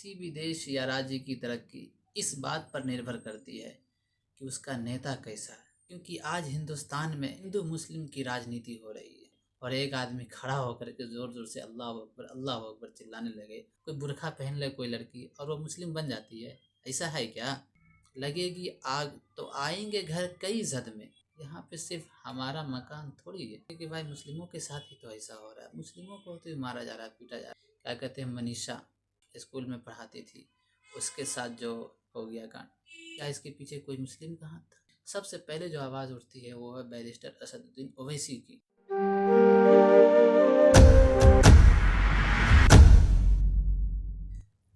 किसी भी देश या राज्य की तरक्की इस बात पर निर्भर करती है कि उसका नेता कैसा है। क्योंकि आज हिंदुस्तान में हिंदू मुस्लिम की राजनीति हो रही है और एक आदमी खड़ा होकर के जोर जोर से अल्लाह अकबर चिल्लाने लगे, कोई बुरखा पहन ले कोई लड़की और वो मुस्लिम बन जाती है। ऐसा है क्या? लगेगी आग तो आएंगे घर कई जद में। यहाँ पे सिर्फ हमारा मकान थोड़ी है कि भाई मुस्लिमों के साथ ही तो ऐसा हो रहा है। मुस्लिमों को तो मारा जा रहा है, पीटा जा रहा है। क्या कहते हैं, मनीषा स्कूल में पढ़ाती थी, उसके साथ जो हो गया कांड, क्या इसके पीछे कोई मुस्लिम का हाथ था? सबसे पहले जो आवाज़ उठती है वो है बैरिस्टर असदुद्दीन ओवैसी की।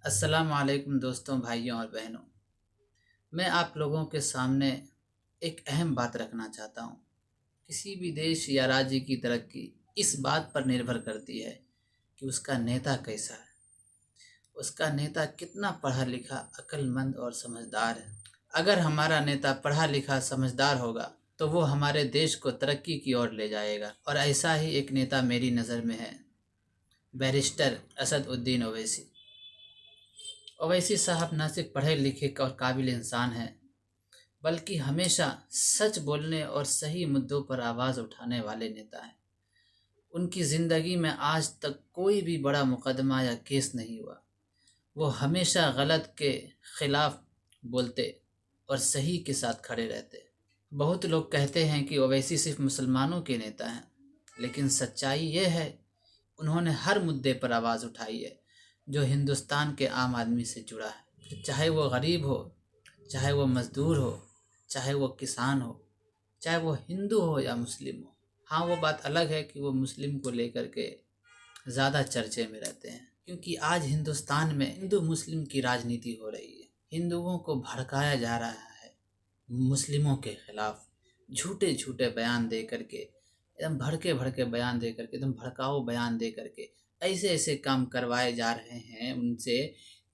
अस्सलाम वालेकुम दोस्तों, भाइयों और बहनों, मैं आप लोगों के सामने एक अहम बात रखना चाहता हूँ। किसी भी देश या राज्य की तरक्की इस बात पर निर्भर करती है कि उसका नेता कैसा है, उसका नेता कितना पढ़ा लिखा, अक्लमंद और समझदार है। अगर हमारा नेता पढ़ा लिखा समझदार होगा तो वो हमारे देश को तरक्की की ओर ले जाएगा। और ऐसा ही एक नेता मेरी नज़र में है, बैरिस्टर असदुद्दीन ओवैसी। ओवैसी साहब न सिर्फ पढ़े लिखे और काबिल इंसान हैं, बल्कि हमेशा सच बोलने और सही मुद्दों पर आवाज़ उठाने वाले नेता हैं। उनकी ज़िंदगी में आज तक कोई भी बड़ा मुकदमा या केस नहीं हुआ। वो हमेशा गलत के खिलाफ बोलते और सही के साथ खड़े रहते। बहुत लोग कहते हैं कि ओवैसी सिर्फ मुसलमानों के नेता हैं, लेकिन सच्चाई ये है उन्होंने हर मुद्दे पर आवाज़ उठाई है जो हिंदुस्तान के आम आदमी से जुड़ा है। चाहे वो गरीब हो, चाहे वो मज़दूर हो, चाहे वो किसान हो, चाहे वो हिंदू हो या मुस्लिम हो। हाँ, वो बात अलग है कि वो मुस्लिम को लेकर के ज़्यादा चर्चे में रहते हैं, क्योंकि आज हिंदुस्तान में हिंदू मुस्लिम की राजनीति हो रही है। हिंदुओं को भड़काया जा रहा है मुस्लिमों के खिलाफ, झूठे झूठे बयान दे करके, एकदम भड़के भड़के बयान दे करके, एकदम भड़काऊ बयान दे करके ऐसे ऐसे काम करवाए जा रहे हैं उनसे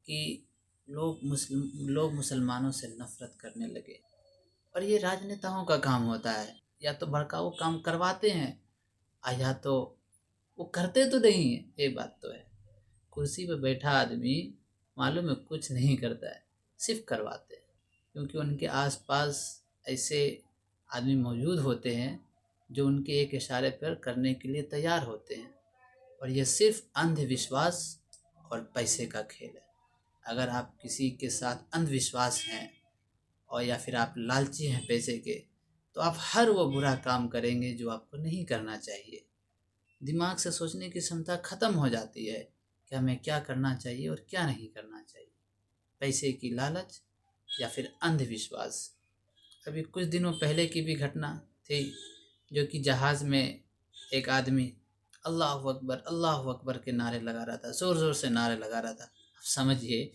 कि लोग मुसलमानों से नफरत करने लगे। और ये राजनेताओं का काम होता है, या तो भड़काऊ काम करवाते हैं या तो वो करते तो नहीं है। एक बात तो है, कुर्सी पे बैठा आदमी मालूम है कुछ नहीं करता है, सिर्फ करवाते हैं, क्योंकि उनके आसपास ऐसे आदमी मौजूद होते हैं जो उनके एक इशारे पर करने के लिए तैयार होते हैं। और ये सिर्फ अंधविश्वास और पैसे का खेल है। अगर आप किसी के साथ अंधविश्वास हैं और या फिर आप लालची हैं पैसे के, तो आप हर वो बुरा काम करेंगे जो आपको नहीं करना चाहिए। दिमाग से सोचने की क्षमता ख़त्म हो जाती है कि हमें क्या करना चाहिए और क्या नहीं करना चाहिए। पैसे की लालच या फिर अंधविश्वास। अभी कुछ दिनों पहले की भी घटना थी, जो कि जहाज़ में एक आदमी अल्लाह अकबर के नारे लगा रहा था, ज़ोर ज़ोर से नारे लगा रहा था। अब समझिए,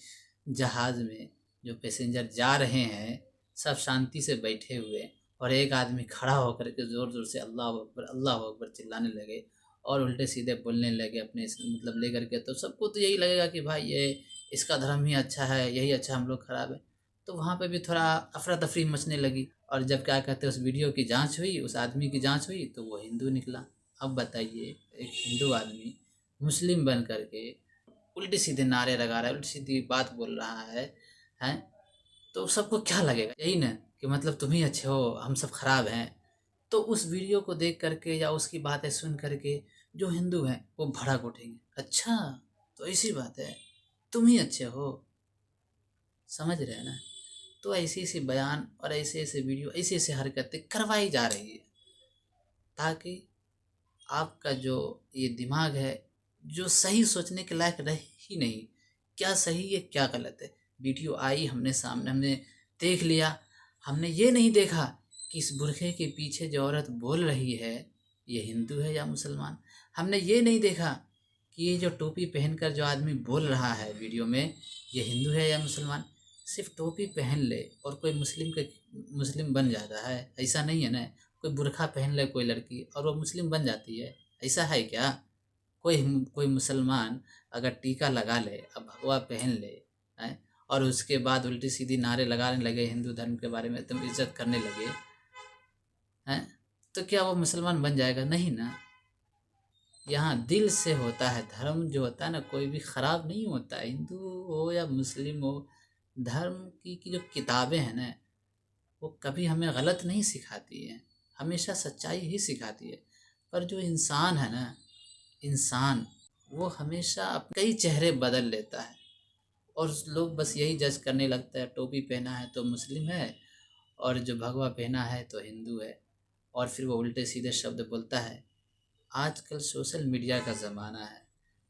जहाज़ में जो पैसेंजर जा रहे हैं सब शांति से बैठे हुए, और एक आदमी खड़ा होकर के ज़ोर ज़ोर से अल्लाह अकबर चिल्लाने लगे और उल्टे सीधे बोलने लगे अपने मतलब लेकर के। तो सबको तो यही लगेगा कि भाई ये इसका धर्म ही अच्छा है, यही अच्छा, हम लोग ख़राब है। तो वहाँ पे भी थोड़ा अफरा तफरी मचने लगी। और जब क्या कहते हैं उस वीडियो की जांच हुई, उस आदमी की जांच हुई, तो वो हिंदू निकला। अब बताइए, एक हिंदू आदमी मुस्लिम बन करके उल्टे सीधे नारे लगा रहा है, उल्टी सीधी बात बोल रहा है, हैं? तो सबको क्या लगेगा? यही ना कि मतलब तुम ही अच्छे हो, हम सब खराब हैं। तो उस वीडियो को देख करके या उसकी बातें सुन करके जो हिंदू हैं वो भड़क उठेंगे, अच्छा तो ऐसी बात है, तुम ही अच्छे हो। समझ रहे हैं ना? तो ऐसे ऐसे बयान और ऐसे ऐसे वीडियो, ऐसे ऐसे हरकतें करवाई जा रही है ताकि आपका जो ये दिमाग है, जो सही सोचने के लायक रहे ही नहीं, क्या सही है क्या गलत है। वीडियो आई हमने सामने, हमने देख लिया, हमने ये नहीं देखा कि इस बुरखे के पीछे जो औरत बोल रही है ये हिंदू है या मुसलमान। हमने ये नहीं देखा कि ये जो टोपी पहनकर जो आदमी बोल रहा है वीडियो में ये हिंदू है या मुसलमान। सिर्फ टोपी पहन ले और कोई मुस्लिम बन जाता है, ऐसा नहीं है ना। कोई बुरखा पहन ले कोई लड़की और वो मुस्लिम बन जाती है, ऐसा है क्या? कोई कोई मुसलमान अगर टीका लगा ले, अब भगवा पहन ले, हैं, और उसके बाद उल्टी सीधी नारे लगाने लगे, हिंदू धर्म के बारे में एकदम इज्जत करने लगे, हैं, तो क्या वो मुसलमान बन जाएगा? नहीं ना। यहाँ दिल से होता है धर्म। जो होता है ना, कोई भी ख़राब नहीं होता है, हिंदू हो या मुस्लिम हो। धर्म की जो किताबें हैं ना, वो कभी हमें गलत नहीं सिखाती है, हमेशा सच्चाई ही सिखाती है। पर जो इंसान है ना, इंसान, वो हमेशा कई चेहरे बदल लेता है और लोग बस यही जज करने लगता है, टोपी पहना है तो मुस्लिम है और जो भगवा पहना है तो हिंदू है। और फिर वो उल्टे सीधे शब्द बोलता है। आजकल सोशल मीडिया का ज़माना है,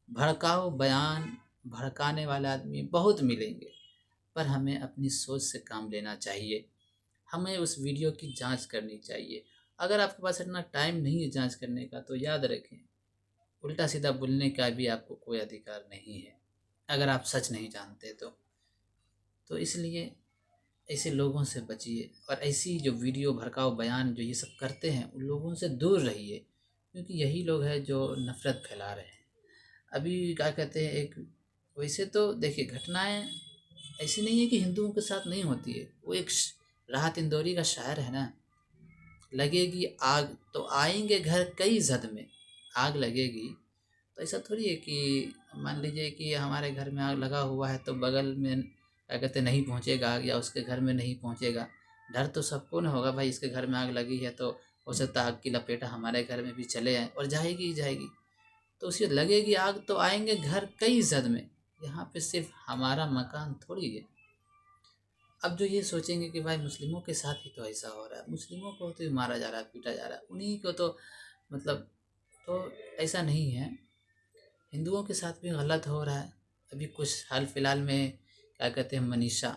भड़काऊ बयान, भड़काने वाले आदमी बहुत मिलेंगे। पर हमें अपनी सोच से काम लेना चाहिए, हमें उस वीडियो की जांच करनी चाहिए। अगर आपके पास इतना टाइम नहीं है जांच करने का, तो याद रखें, उल्टा सीधा बोलने का भी आपको कोई अधिकार नहीं है, अगर आप सच नहीं जानते तो इसलिए ऐसे लोगों से बचिए और ऐसी जो वीडियो, भड़काऊ बयान जो ये सब करते हैं, उन लोगों से दूर रहिए, क्योंकि यही लोग हैं जो नफ़रत फैला रहे हैं। अभी क्या कहते हैं, एक वैसे तो देखिए, घटनाएं ऐसी नहीं है कि हिंदुओं के साथ नहीं होती है। वो एक राहत इंदौरी का शायर है ना, लगेगी आग तो आएंगे घर कई जद में। आग लगेगी तो ऐसा थोड़ी है कि मान लीजिए कि हमारे घर में आग लगा हुआ है तो बगल में क्या कहते हैं नहीं पहुंचेगा आग, या उसके घर में नहीं पहुंचेगा। डर तो सबको ना होगा भाई, इसके घर में आग लगी है तो हो सकता है आग की लपेटा हमारे घर में भी चले आए और जाएगी ही जाएगी। तो उसे लगेगी आग तो आएंगे घर कई जद में। यहाँ पे सिर्फ हमारा मकान थोड़ी है। अब जो ये सोचेंगे कि भाई मुस्लिमों के साथ ही तो ऐसा हो रहा है, मुस्लिमों को तो मारा जा रहा है, पीटा जा रहा है, उन्हीं को तो मतलब, तो ऐसा नहीं है, हिंदुओं के साथ भी गलत हो रहा है। अभी कुछ हाल फिलहाल में क्या कहते हैं, मनीषा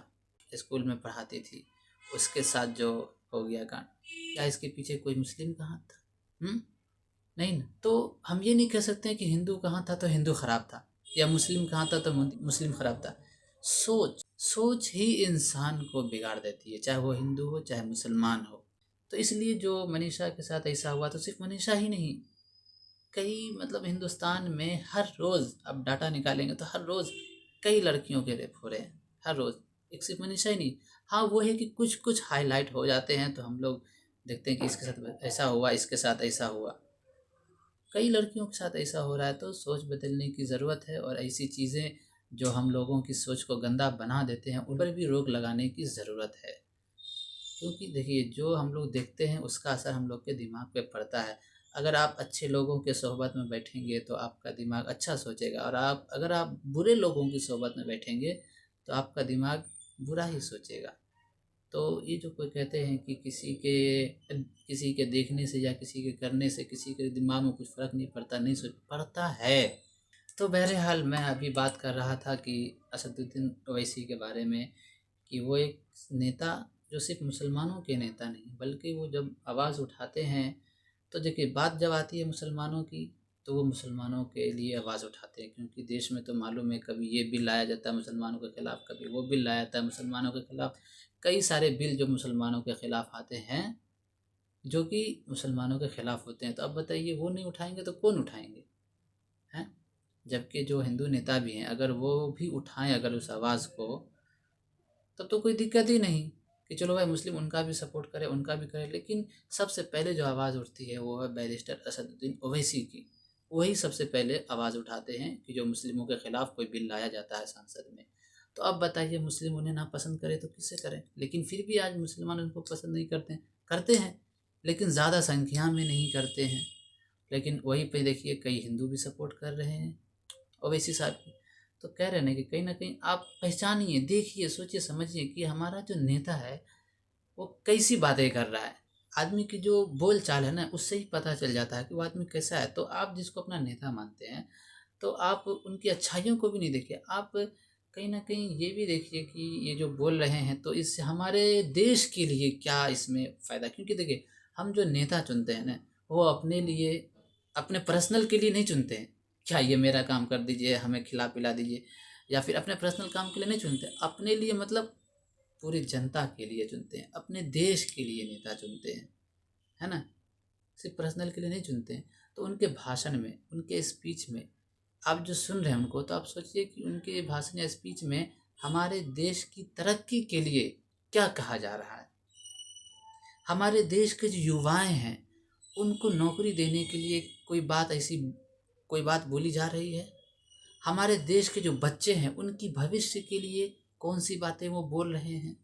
स्कूल में पढ़ाती थी, उसके साथ जो हो गया कांड, क्या इसके पीछे कोई मुस्लिम का हाथ था? नहीं ना। तो हम ये नहीं कह सकते हैं कि हिंदू कहाँ था तो हिंदू खराब था, या मुस्लिम कहाँ था तो मुस्लिम खराब था। सोच सोच ही इंसान को बिगाड़ देती है, चाहे वो हिंदू हो चाहे मुसलमान हो। तो इसलिए जो मनीषा के साथ ऐसा हुआ, तो सिर्फ मनीषा ही नहीं, कई मतलब हिंदुस्तान में हर रोज़ अब डाटा निकालेंगे तो हर रोज़ कई लड़कियों के रेप हो रहे हैं, हर रोज़। एक सिर्फ मनीषा ही नहीं। हाँ, वो है कि कुछ कुछ हाईलाइट हो जाते हैं तो हम लोग देखते हैं कि इसके साथ ऐसा हुआ, इसके साथ ऐसा हुआ, कई लड़कियों के साथ ऐसा हो रहा है। तो सोच बदलने की ज़रूरत है और ऐसी चीज़ें जो हम लोगों की सोच को गंदा बना देते हैं, उन पर भी रोक लगाने की ज़रूरत है। क्योंकि देखिए, जो हम लोग देखते हैं उसका असर हम लोग के दिमाग पे पड़ता है। अगर आप अच्छे लोगों के सोहबत में बैठेंगे तो आपका दिमाग अच्छा सोचेगा, और आप अगर आप बुरे लोगों की सोहबत में बैठेंगे तो आपका दिमाग बुरा ही सोचेगा। तो ये जो कोई कहते हैं कि किसी के देखने से या किसी के करने से किसी के दिमाग में कुछ फ़र्क नहीं पड़ता, नहीं सोच पड़ता है। तो बहरहाल मैं अभी बात कर रहा था कि असदुद्दीन ओवैसी के बारे में, कि वो एक नेता जो सिर्फ मुसलमानों के नेता नहीं, बल्कि वो जब आवाज़ उठाते हैं, तो देखिए बात जब आती है मुसलमानों की, तो वो मुसलमानों के लिए आवाज़ उठाते हैं। क्योंकि देश में तो मालूम है, कभी ये बिल लाया जाता है मुसलमानों के ख़िलाफ़, कभी वो बिल लाया जाता है मुसलमानों के ख़िलाफ़। कई सारे बिल जो मुसलमानों के ख़िलाफ़ आते हैं, जो कि मुसलमानों के ख़िलाफ़ होते हैं। तो अब बताइए, वो नहीं उठाएंगे तो कौन उठाएंगे, हैं? जबकि जो हिंदू नेता भी हैं, अगर वो भी उठाएं अगर उस आवाज़ को, तब तो कोई दिक्कत ही नहीं कि चलो भाई मुस्लिम उनका भी सपोर्ट करें, उनका भी करें। लेकिन सबसे पहले जो आवाज़ उठती है वो है बैरिस्टर असदुद्दीन ओवैसी की। वही सबसे पहले आवाज़ उठाते हैं कि जो मुस्लिमों के ख़िलाफ़ कोई बिल लाया जाता है संसद में। तो अब बताइए, मुस्लिम उन्हें नापसंद करे तो किससे करें? लेकिन फिर भी आज मुसलमान उनको पसंद नहीं करते हैं, करते हैं लेकिन ज़्यादा संख्या में नहीं करते हैं। लेकिन वहीं पे देखिए, कई हिंदू भी सपोर्ट कर रहे हैं ओवैसी साहब की। तो कह रहे हैं ना कि कहीं न कहीं आप पहचानिए, देखिए, सोचिए, समझिए कि हमारा जो नेता है वो कैसी बातें कर रहा है। आदमी की जो बोल चाल है ना, उससे ही पता चल जाता है कि वो आदमी कैसा है। तो आप जिसको अपना नेता मानते हैं, तो आप उनकी अच्छाइयों को भी नहीं देखिए, आप कहीं न कहीं ये भी देखिए कि ये जो बोल रहे हैं तो इससे हमारे देश के लिए क्या इसमें फ़ायदा। क्योंकि देखिए, हम जो नेता चुनते हैं ना, वो अपने लिए, अपने पर्सनल के लिए नहीं चुनते हैं, क्या ये मेरा काम कर दीजिए, हमें खिला पिला दीजिए, या फिर अपने पर्सनल काम के लिए नहीं चुनते, अपने लिए मतलब पूरी जनता के लिए चुनते हैं, अपने देश के लिए नेता चुनते हैं, है ना? सिर्फ पर्सनल के लिए नहीं चुनते हैं। तो उनके भाषण में, उनके स्पीच में, आप जो सुन रहे हैं उनको, तो आप सोचिए कि उनके भाषण या स्पीच में हमारे देश की तरक्की के लिए क्या कहा जा रहा है। हमारे देश के जो युवाएं हैं, उनको नौकरी देने के लिए कोई बात ऐसी कोई बात बोली जा रही है? हमारे देश के जो बच्चे हैं उनकी भविष्य के लिए कौन सी बातें वो बोल रहे हैं?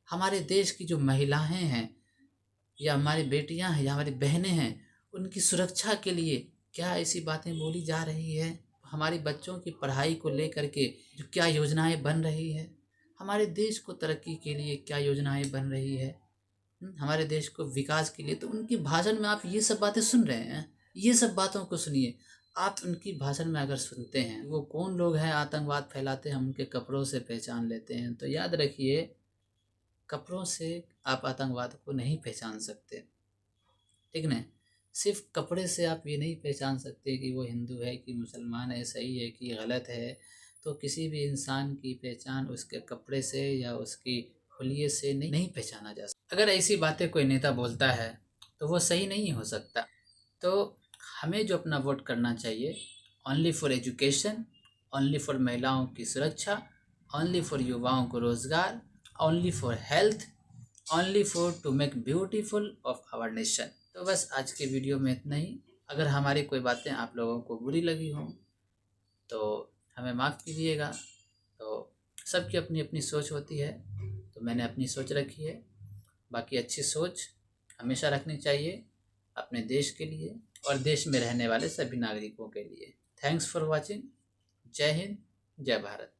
हमारे देश की जो महिलाएं हैं या हमारी बेटियां हैं या हमारी बहनें हैं, उनकी सुरक्षा के लिए क्या ऐसी बातें बोली जा रही है? हमारे बच्चों की पढ़ाई को लेकर के जो क्या योजनाएं बन रही है? हमारे देश को तरक्की के लिए क्या योजनाएं बन रही है? हमारे देश को विकास के लिए, तो उनके भाषण में आप ये सब बातें सुन रहे हैं। ये सब बातों को सुनिए। आप उनकी भाषण में अगर सुनते हैं वो कौन लोग हैं आतंकवाद फैलाते हैं, हम उनके कपड़ों से पहचान लेते हैं, तो याद रखिए कपड़ों से आप आतंकवाद को नहीं पहचान सकते, ठीक न? सिर्फ कपड़े से आप ये नहीं पहचान सकते कि वो हिंदू है कि मुसलमान है, सही है कि गलत है। तो किसी भी इंसान की पहचान उसके कपड़े से या उसकी हुलिये से नहीं पहचाना जा सकता। अगर ऐसी बातें कोई नेता बोलता है तो वो सही नहीं हो सकता। तो हमें जो अपना वोट करना चाहिए, only for education, only for महिलाओं की सुरक्षा, ओनली फॉर युवाओं को रोज़गार, only for health, only for to make beautiful of our nation. तो बस आज के वीडियो में इतना ही। अगर हमारी कोई बातें आप लोगों को बुरी लगी हों तो हमें माफ़ कीजिएगा। तो सबकी अपनी अपनी सोच होती है, तो मैंने अपनी सोच रखी है। बाकी अच्छी सोच हमेशा रखनी चाहिए अपने देश के लिए और देश में रहने वाले सभी नागरिकों के लिए। Thanks for watching. जय हिंद, जय भारत।